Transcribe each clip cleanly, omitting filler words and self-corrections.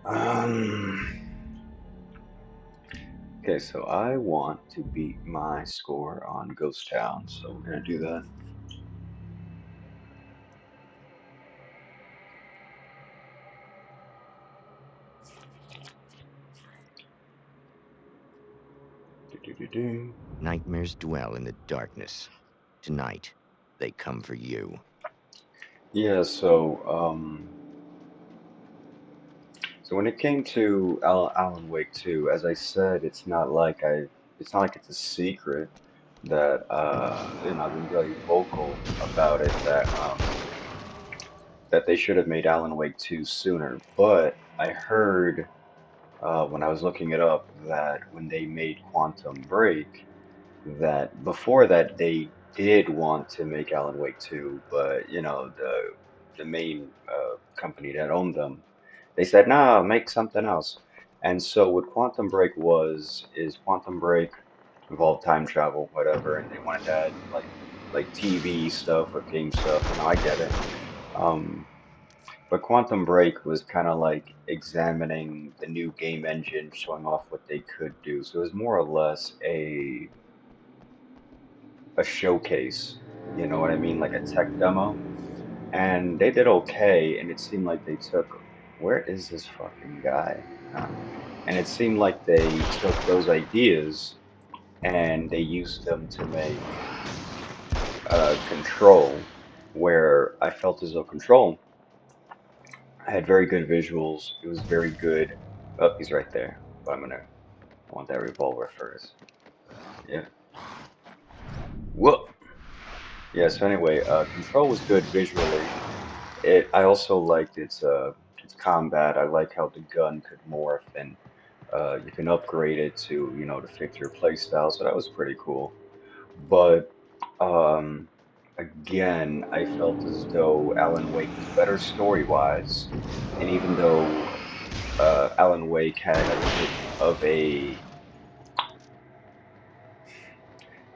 Um, okay, so I want to beat my score on Ghost Town, so we're gonna do that. Do-do-do-do. Nightmares dwell in the darkness. Tonight, they come for you. Yeah, so when it came to Alan Wake 2, as I said, it's not like it's a secret that I've been really vocal about it that they should have made Alan Wake 2 sooner. But I heard when I was looking it up that when they made Quantum Break, that before that they did want to make Alan Wake 2, but the main company that owned them, they said, "Nah, make something else." And so what Quantum Break was is Quantum Break involved time travel, whatever, and they wanted to add like TV stuff with game stuff. I get it. Um, but Quantum Break was kind of like examining the new game engine, showing off what they could do. So it was more or less a showcase, you know what I mean, like a tech demo. And they did okay, and it seemed like they took, where is this fucking guy? And it seemed like they took those ideas and they used them to make Control, where I felt as though Control had very good visuals. It was very good. Oh, he's right there. But I want that revolver first. Yeah. Whoa. Yeah, so anyway, Control was good visually. I also liked its combat. I like how the gun could morph and you can upgrade it to, to fit your playstyle. So that was pretty cool. But um, again, I felt as though Alan Wake was better story-wise, and even though Alan Wake had a bit of a,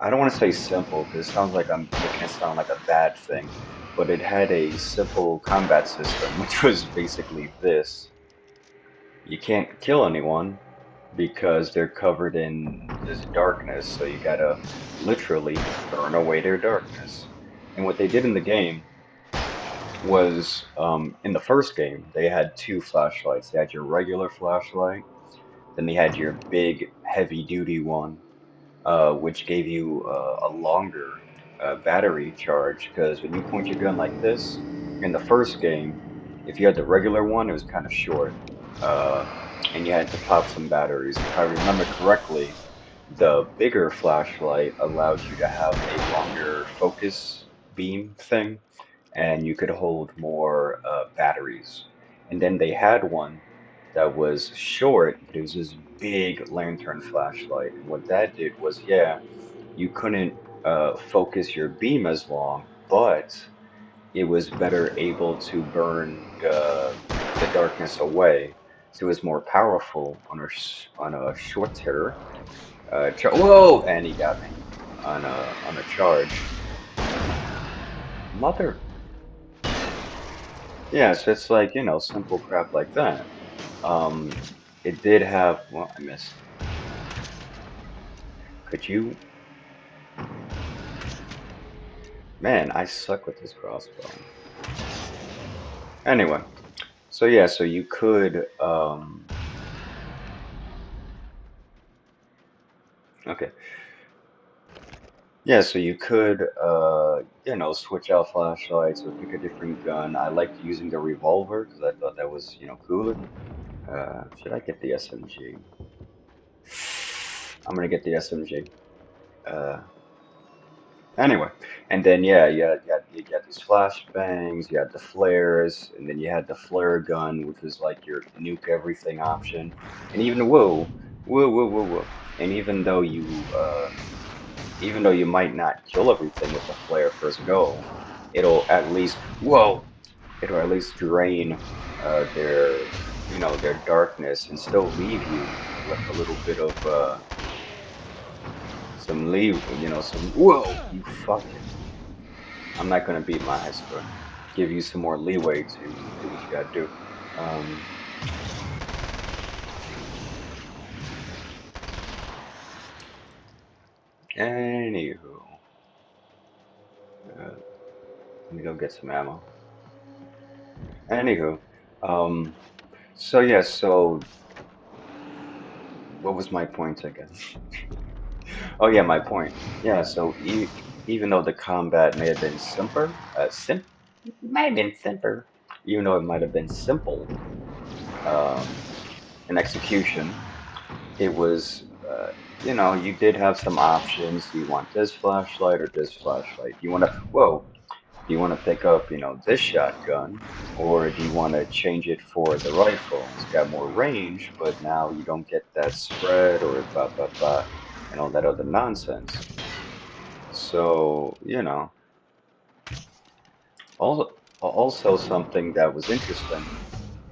I don't want to say simple because it sounds like I'm making it sound like a bad thing, but it had a simple combat system, which was basically this. You can't kill anyone because they're covered in this darkness, so you gotta literally burn away their darkness. And what they did in the game was, in the first game, they had two flashlights. They had your regular flashlight, then they had your big, heavy-duty one, which gave you a longer battery charge. Because when you point your gun like this, in the first game, if you had the regular one, it was kind of short, uh, and you had to pop some batteries. If I remember correctly, the bigger flashlight allowed you to have a longer focus beam thing, and you could hold more batteries. And then they had one that was short, but it was this big lantern flashlight. And what that did was, yeah, you couldn't focus your beam as long, but it was better able to burn the darkness away. So it was more powerful on on a shorter whoa, and he got me on a charge. Mother, yeah, so it's like, simple crap like that. Um, it did have, well, I missed. Could you, man, I suck with this crossbow. Anyway, so yeah, so you could, okay, yeah, so you could, switch out flashlights or pick a different gun. I liked using the revolver because I thought that was, cooler. Should I get the SMG? I'm gonna get the SMG. Uh, Anyway, and then yeah, you had these flashbangs, you had the flares, and then you had the flare gun, which was like your nuke everything option. And even whoa, and even though you might not kill everything with the flare first go, it'll at least it'll at least drain their darkness and still leave you with a little bit of some leave, some you fucking. I'm not gonna beat my eyes, but give you some more leeway to do what you gotta do. Anywho, let me go get some ammo. Anywho, um, so yeah, so what was my point again? Oh yeah, my point. Yeah, so e even though the combat may have been simpler, might have been simpler, even though it might have been simple, um, in execution, it was, you did have some options. Do you want this flashlight or this flashlight? Do you want to, whoa, do you want to pick up, this shotgun, or do you want to change it for the rifle? It's got more range, but now you don't get that spread or blah blah blah, and all that other nonsense. So, also something that was interesting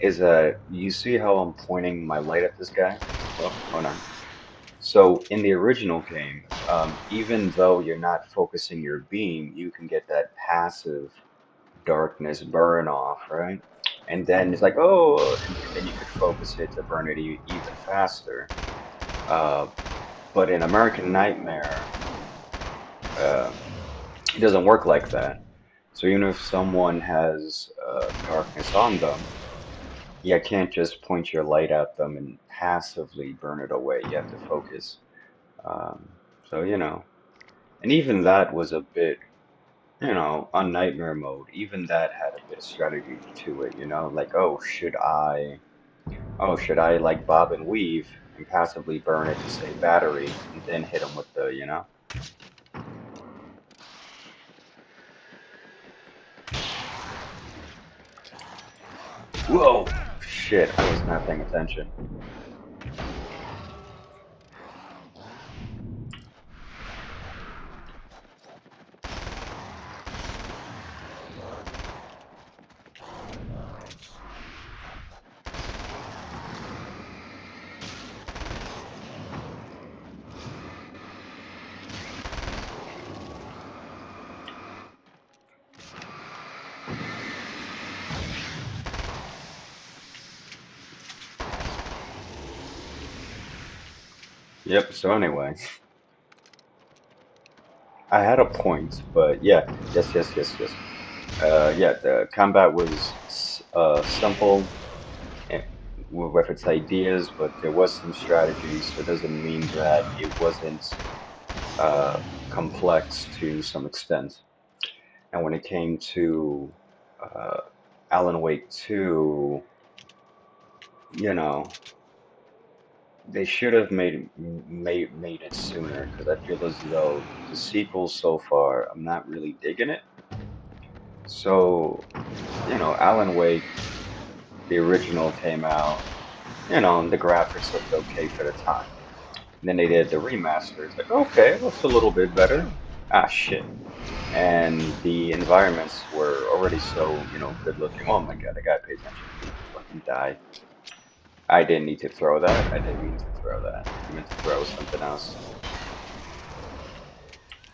is that you see how I'm pointing my light at this guy? Oh, hold on. So in the original game, even though you're not focusing your beam, you can get that passive darkness burn off, right? And then it's like, oh, and then you could focus it to burn it even faster. Uh, but in American Nightmare, uh, it doesn't work like that. So even if someone has darkness on them, you can't just point your light at them and passively burn it away. You have to focus. Um, so. And even that was a bit, on nightmare mode, even that had a bit of strategy to it, like, oh, should I like bob and weave and passively burn it to say battery and then hit him with the. Whoa, shit, I was not paying attention. Yep, so anyway, I had a point, but yeah, yes, yes, yes, yes. Yeah, the combat was simple eh, with its ideas, but there was some strategy, so it doesn't mean that it wasn't uh, complex to some extent. And when it came to uh, Alan Wake 2, you know, they should have made it sooner because I feel as though the sequel so far, I'm not really digging it. So, Alan Wake, the original came out, and the graphics looked okay for the time. And then they did the remaster. It's like, okay, looks a little bit better. Ah, shit. And the environments were already so, good looking. Oh my God, I gotta pay attention. Fucking die. I didn't need to throw that. I didn't mean to throw that. I meant to throw something else.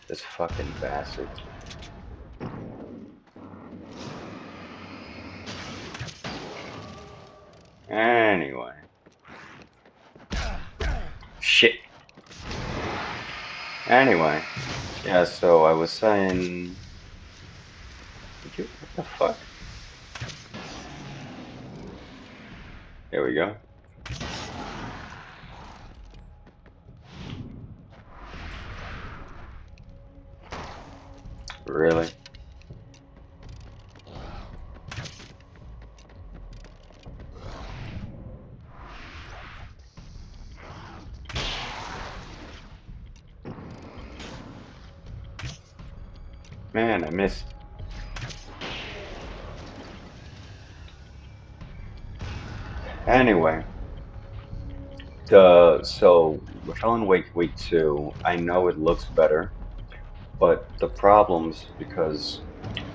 This fucking bastard. Anyway. Shit. Anyway. Yeah, so I was saying. What the fuck? There we go. Really? Man, I missed. Anyway. So with Alan Wake Week 2, I know it looks better, but the problems because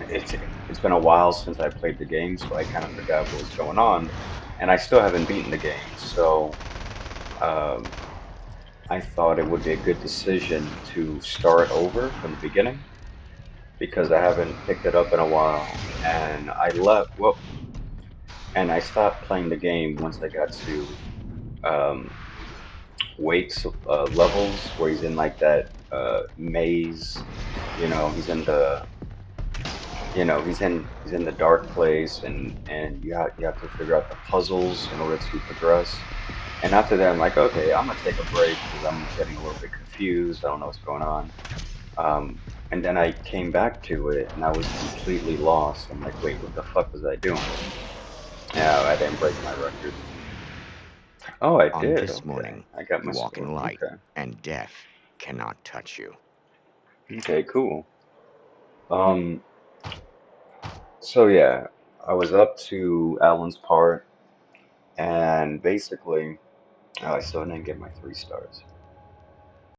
it's it's been a while since I played the game, so I kind of forgot what was going on, and I still haven't beaten the game. So um, I thought it would be a good decision to start over from the beginning because I haven't picked it up in a while, and I left. Well, and I stopped playing the game once I got to um, Wake's levels where he's in like that maze. He's in the he's in the dark place, and you have to figure out the puzzles in order to progress. And after that, I'm like, okay, I'm gonna take a break because I'm getting a little bit confused. I don't know what's going on. And then I came back to it, and I was completely lost. I'm like, wait, what the fuck was I doing? Yeah, I didn't break my record. Oh, I On did. this Okay, morning, I got you my walk score. in light, Okay, and death cannot touch you. okay, cool. Um, so yeah, I was up to Alan's part, and basically, oh, I still didn't get my 3 stars.